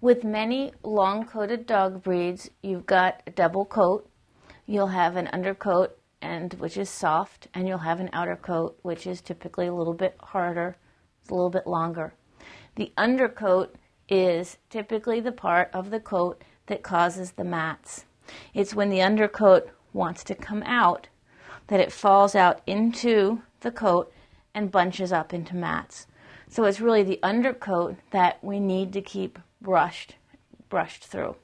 With many long-coated dog breeds, you've got a double coat. You'll have an undercoat, which is soft, and you'll have an outer coat, which is typically a little bit harder, it's a little bit longer. The undercoat is typically the part of the coat that causes the mats. It's when the undercoat wants to come out that it falls out into the coat and bunches up into mats. So it's really the undercoat that we need to keep brushed through.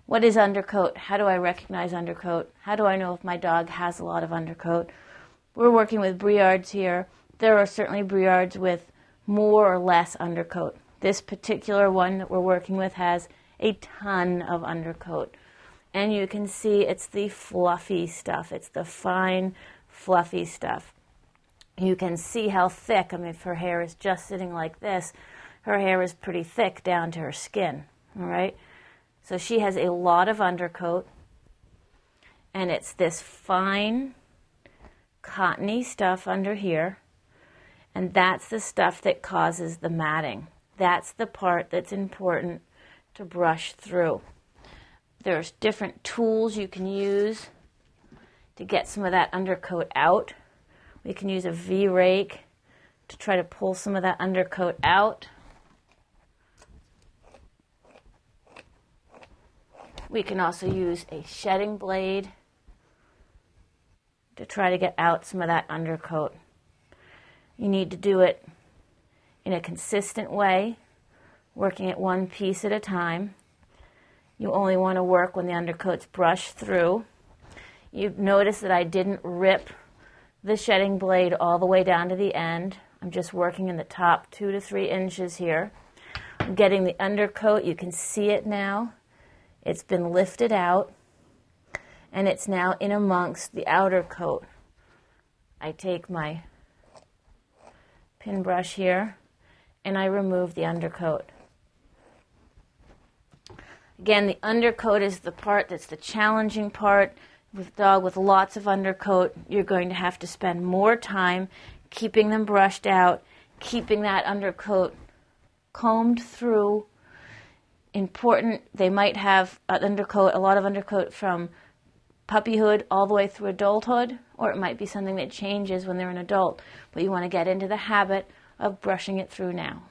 What is undercoat? How do I recognize undercoat? How do I know if my dog has a lot of undercoat? We're working with Briards here. There are certainly Briards with more or less undercoat. This particular one that we're working with has a ton of undercoat. And you can see it's the fluffy stuff. It's the fine, fluffy stuff. You can see how thick, if her hair is just sitting like this, her hair is pretty thick down to her skin, all right? So she has a lot of undercoat, and it's this fine, cottony stuff under here, and that's the stuff that causes the matting. That's the part that's important to brush through. There's different tools you can use to get some of that undercoat out. We can use a V-rake to try to pull some of that undercoat out. We can also use a shedding blade to try to get out some of that undercoat. You need to do it in a consistent way, working at one piece at a time. You only want to work when the undercoat's brushed through. You notice that I didn't rip the shedding blade all the way down to the end. I'm just working in the top 2 to 3 inches here. I'm getting the undercoat. You can see it now. It's been lifted out, and it's now in amongst the outer coat. I take my pin brush here, and I remove the undercoat. Again, the undercoat is the part that's the challenging part. With a dog with lots of undercoat, you're going to have to spend more time keeping them brushed out, keeping that undercoat combed through. Important, they might have a lot of undercoat from puppyhood all the way through adulthood, or it might be something that changes when they're an adult. But you want to get into the habit of brushing it through now.